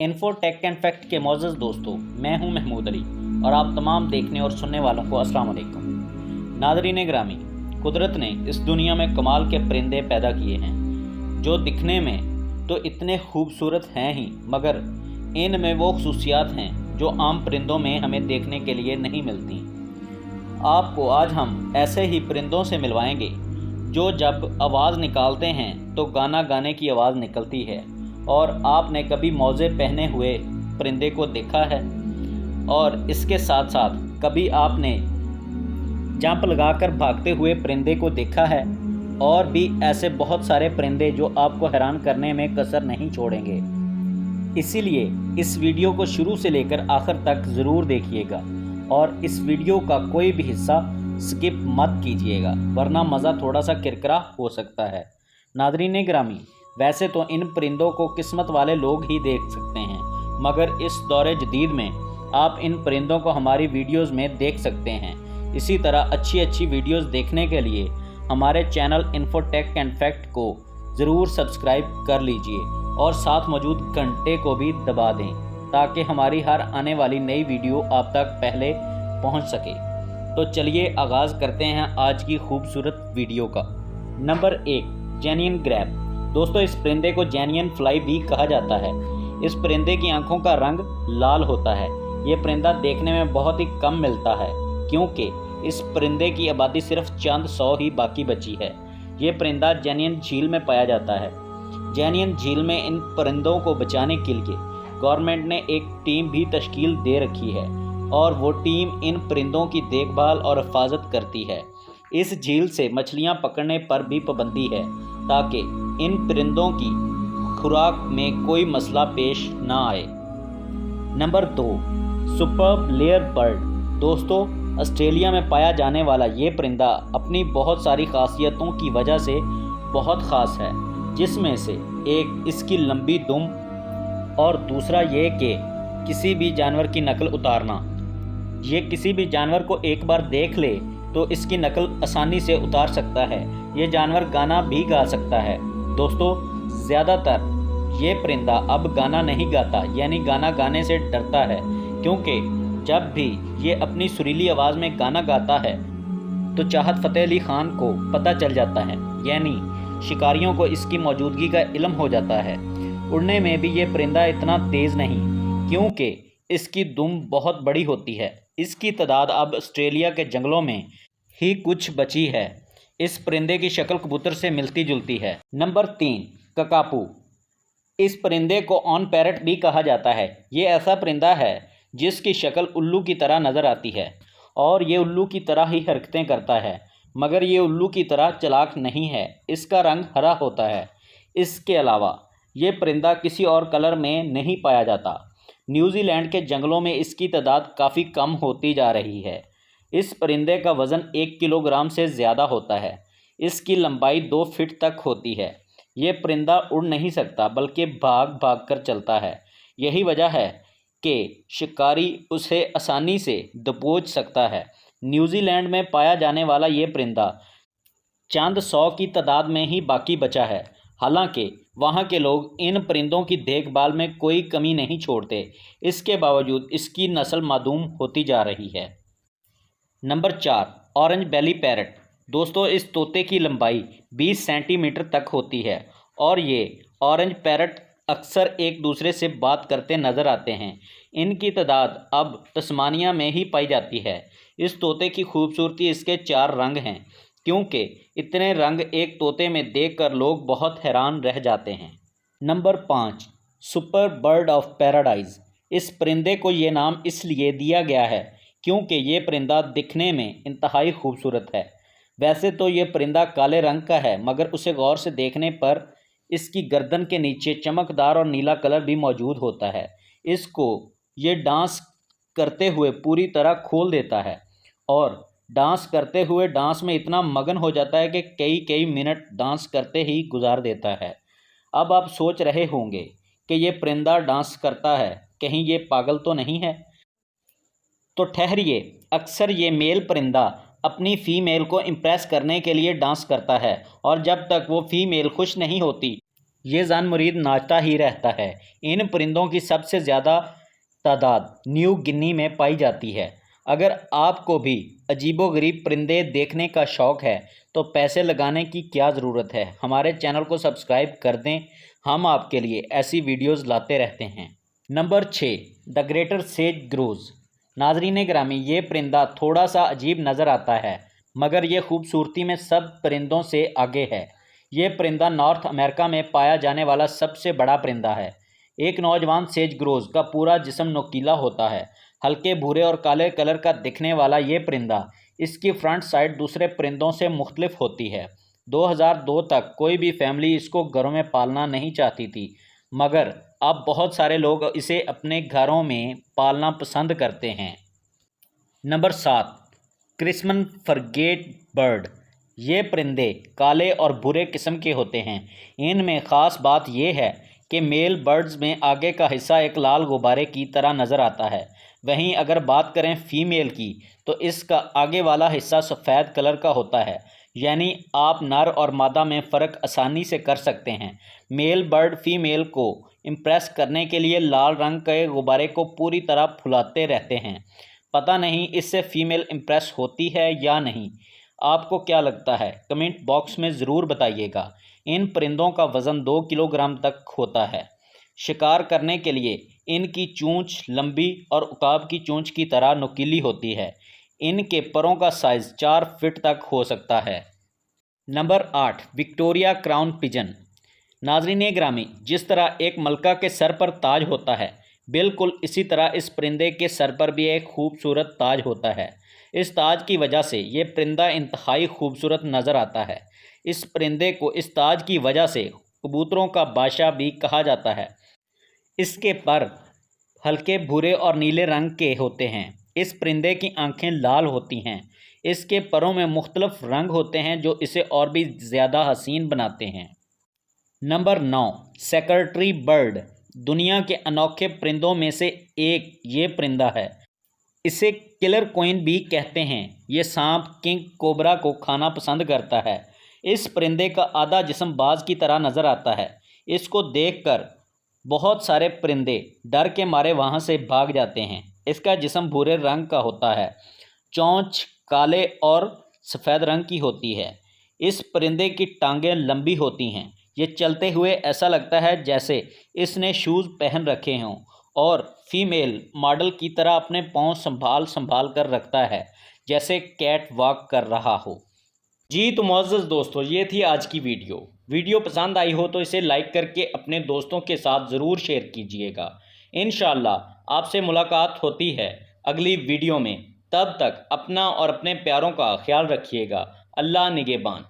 Infotech and fact के मौजूद दोस्तों, मैं हूं महमूद अली और आप तमाम देखने और सुनने वालों को अस्सलाम वालेकुम। नाज़रीन ग्रामी, कुदरत ने इस दुनिया में कमाल के परिंदे पैदा किए हैं जो दिखने में तो इतने खूबसूरत हैं ही, मगर इनमें वो खसूसियात हैं जो आम परिंदों में हमें देखने के लिए नहीं मिलती। आपको आज हम ऐसे ही परिंदों से मिलवाएंगे जो जब आवाज़ निकालते हैं तो गाना गाने की आवाज़ निकलती है। और आपने कभी मोज़े पहने हुए परिंदे को देखा है? और इसके साथ साथ कभी आपने जंप लगाकर भागते हुए परिंदे को देखा है? और भी ऐसे बहुत सारे परिंदे जो आपको हैरान करने में कसर नहीं छोड़ेंगे। इसीलिए इस वीडियो को शुरू से लेकर आखिर तक ज़रूर देखिएगा और इस वीडियो का कोई भी हिस्सा स्किप मत कीजिएगा, वरना मज़ा थोड़ा सा किरकिरा हो सकता है। नाज़रीन ग्रामी, वैसे तो इन परिंदों को किस्मत वाले लोग ही देख सकते हैं, मगर इस दौरे जदीद में आप इन परिंदों को हमारी वीडियोस में देख सकते हैं। इसी तरह अच्छी वीडियोस देखने के लिए हमारे चैनल इन्फोटेक एंड फैक्ट को ज़रूर सब्सक्राइब कर लीजिए और साथ मौजूद घंटे को भी दबा दें ताकि हमारी हर आने वाली नई वीडियो आप तक पहले पहुंच सके। तो चलिए आगाज़ करते हैं आज की खूबसूरत वीडियो का। Number 1, genuine grab. दोस्तों, इस परिंदे को जेनियन फ्लाई भी कहा जाता है। इस परिंदे की आंखों का रंग लाल होता है। ये परिंदा देखने में बहुत ही कम मिलता है क्योंकि इस परिंदे की आबादी सिर्फ चंद 100 ही बाकी बची है। ये परिंदा जेनियन झील में पाया जाता है। जेनियन झील में इन परिंदों को बचाने के लिए गवर्नमेंट ने एक टीम भी तश्कील दे रखी है और वो टीम इन परिंदों की देखभाल और हिफाजत करती है। इस झील से मछलियाँ पकड़ने पर भी पाबंदी है ताकि इन परिंदों की खुराक में कोई मसला पेश ना आए। Number 2, superb layer bird. दोस्तों, ऑस्ट्रेलिया में पाया जाने वाला ये परिंदा अपनी बहुत सारी खासियतों की वजह से बहुत ख़ास है, जिसमें से एक इसकी लंबी दुम और दूसरा ये कि किसी भी जानवर की नकल उतारना। ये किसी भी जानवर को एक बार देख ले तो इसकी नकल आसानी से उतार सकता है। ये जानवर गाना भी गा सकता है। दोस्तों, ज़्यादातर ये परिंदा अब गाना नहीं गाता, यानी गाना गाने से डरता है, क्योंकि जब भी ये अपनी सुरीली आवाज़ में गाना गाता है तो चाहत फ़तेह अली ख़ान को पता चल जाता है, यानी शिकारियों को इसकी मौजूदगी का इल्म हो जाता है। उड़ने में भी ये परिंदा इतना तेज़ नहीं, क्योंकि इसकी दुम बहुत बड़ी होती है। इसकी तादाद अब ऑस्ट्रेलिया के जंगलों में ही कुछ बची है। इस परिंदे की शक्ल कबूतर से मिलती जुलती है। नंबर 3, ककापू। इस परिंदे को ऑन पैरट भी कहा जाता है। ये ऐसा परिंदा है जिसकी शक्ल उल्लू की तरह नज़र आती है और ये उल्लू की तरह ही हरकतें करता है, मगर ये उल्लू की तरह चालाक नहीं है। इसका रंग हरा होता है। इसके अलावा ये परिंदा किसी और कलर में नहीं पाया जाता। न्यूजीलैंड के जंगलों में इसकी तादाद काफ़ी कम होती जा रही है। इस परिंदे का वज़न 1 किलोग्राम से ज़्यादा होता है। इसकी लंबाई 2 फीट तक होती है। ये परिंदा उड़ नहीं सकता बल्कि भाग भाग कर चलता है। यही वजह है कि शिकारी उसे आसानी से दबोच सकता है। न्यूजीलैंड में पाया जाने वाला ये परिंदा चंद 100 की तादाद में ही बाकी बचा है। हालांकि वहाँ के लोग इन परिंदों की देखभाल में कोई कमी नहीं छोड़ते। इसके बावजूद इसकी नस्ल मादूम होती जा रही है। नंबर 4, ऑरेंज बेली पैरट। दोस्तों, इस तोते की लंबाई 20 सेंटीमीटर तक होती है और ये ऑरेंज पैरट अक्सर एक दूसरे से बात करते नज़र आते हैं। इनकी तादाद अब तस्मानिया में ही पाई जाती है। इस तोते की खूबसूरती इसके 4 रंग हैं, क्योंकि इतने रंग एक तोते में देखकर लोग बहुत हैरान रह जाते हैं। Number 5, super bird of paradise. इस परिंदे को ये नाम इसलिए दिया गया है क्योंकि ये परिंदा दिखने में इंतहाई खूबसूरत है। वैसे तो ये परिंदा काले रंग का है, मगर उसे गौर से देखने पर इसकी गर्दन के नीचे चमकदार और नीला कलर भी मौजूद होता है। इसको ये डांस करते हुए पूरी तरह खोल देता है और डांस करते हुए डांस में इतना मगन हो जाता है कि कई मिनट डांस करते ही गुजार देता है। अब आप सोच रहे होंगे कि ये परिंदा डांस करता है, कहीं ये पागल तो नहीं है? तो ठहरिए, अक्सर ये मेल परिंदा अपनी फ़ीमेल को इम्प्रेस करने के लिए डांस करता है और जब तक वो फ़ीमेल खुश नहीं होती ये जान मुरीद नाचता ही रहता है। इन परिंदों की सबसे ज़्यादा तादाद न्यू गिनी में पाई जाती है। अगर आपको भी अजीबोगरीब परिंदे देखने का शौक़ है तो पैसे लगाने की क्या ज़रूरत है, हमारे चैनल को सब्सक्राइब कर दें। हम आपके लिए ऐसी वीडियोज़ लाते रहते हैं। Number 6, the greater says grows. नाज़रीन गिरामी, ये परिंदा थोड़ा सा अजीब नज़र आता है मगर ये खूबसूरती में सब परिंदों से आगे है। ये परिंदा नॉर्थ अमेरिका में पाया जाने वाला सबसे बड़ा परिंदा है। एक नौजवान सेज ग्रोज का पूरा जिस्म नोकीला होता है। हल्के भूरे और काले कलर का दिखने वाला ये परिंदा, इसकी फ्रंट साइड दूसरे परिंदों से मुख्तलिफ होती है। 2002 तक कोई भी फैमिली इसको घरों में पालना नहीं चाहती थी, मगर अब बहुत सारे लोग इसे अपने घरों में पालना पसंद करते हैं। Number 7, crimson frigate bird. ये परिंदे काले और भूरे किस्म के होते हैं। इनमें ख़ास बात यह है कि मेल बर्ड्स में आगे का हिस्सा एक लाल गुब्बारे की तरह नज़र आता है। वहीं अगर बात करें फ़ीमेल की तो इसका आगे वाला हिस्सा सफ़ेद कलर का होता है, यानी आप नर और मादा में फ़र्क आसानी से कर सकते हैं। मेल बर्ड फ़ीमेल को इम्प्रेस करने के लिए लाल रंग के गुब्बारे को पूरी तरह फुलाते रहते हैं। पता नहीं इससे फ़ीमेल इम्प्रेस होती है या नहीं। आपको क्या लगता है, कमेंट बॉक्स में ज़रूर बताइएगा। इन परिंदों का वज़न 2 किलोग्राम तक होता है। शिकार करने के लिए इनकी चोंच लंबी और उकाब की चोंच की तरह नुकीली होती है। इनके परों का साइज़ 4 फीट तक हो सकता है। Number 8, Victoria crown pigeon. नाज़रीन गिरामी, जिस तरह एक मलका के सर पर ताज होता है, बिल्कुल इसी तरह इस परिंदे के सर पर भी एक खूबसूरत ताज होता है। इस ताज की वजह से ये परिंदा इंतहाई खूबसूरत नज़र आता है। इस परिंदे को इस ताज की वजह से कबूतरों का बादशाह भी कहा जाता है। इसके पर हल्के भूरे और नीले रंग के होते हैं। इस परिंदे की आंखें लाल होती हैं। इसके परों में मुख्तलिफ रंग होते हैं जो इसे और भी ज़्यादा हसीन बनाते हैं। Number 9, secretary bird. दुनिया के अनोखे परिंदों में से एक ये परिंदा है। इसे किलर क्वीन भी कहते हैं। ये सांप किंग कोबरा को खाना पसंद करता है। इस परिंदे का आधा जिस्म बाज की तरह नज़र आता है। इसको देखकर बहुत सारे परिंदे डर के मारे वहाँ से भाग जाते हैं। इसका जिस्म भूरे रंग का होता है। चोंच काले और सफ़ेद रंग की होती है। इस परिंदे की टांगें लंबी होती हैं। ये चलते हुए ऐसा लगता है जैसे इसने शूज़ पहन रखे हों और फीमेल मॉडल की तरह अपने पाँव संभाल कर रखता है, जैसे कैट वॉक कर रहा हो। जी तो मुअज़्ज़ज़ दोस्तों, ये थी आज की वीडियो पसंद आई हो तो इसे लाइक करके अपने दोस्तों के साथ ज़रूर शेयर कीजिएगा। इंशाअल्लाह आपसे मुलाकात होती है अगली वीडियो में। तब तक अपना और अपने प्यारों का ख्याल रखिएगा। अल्लाह निगहबान।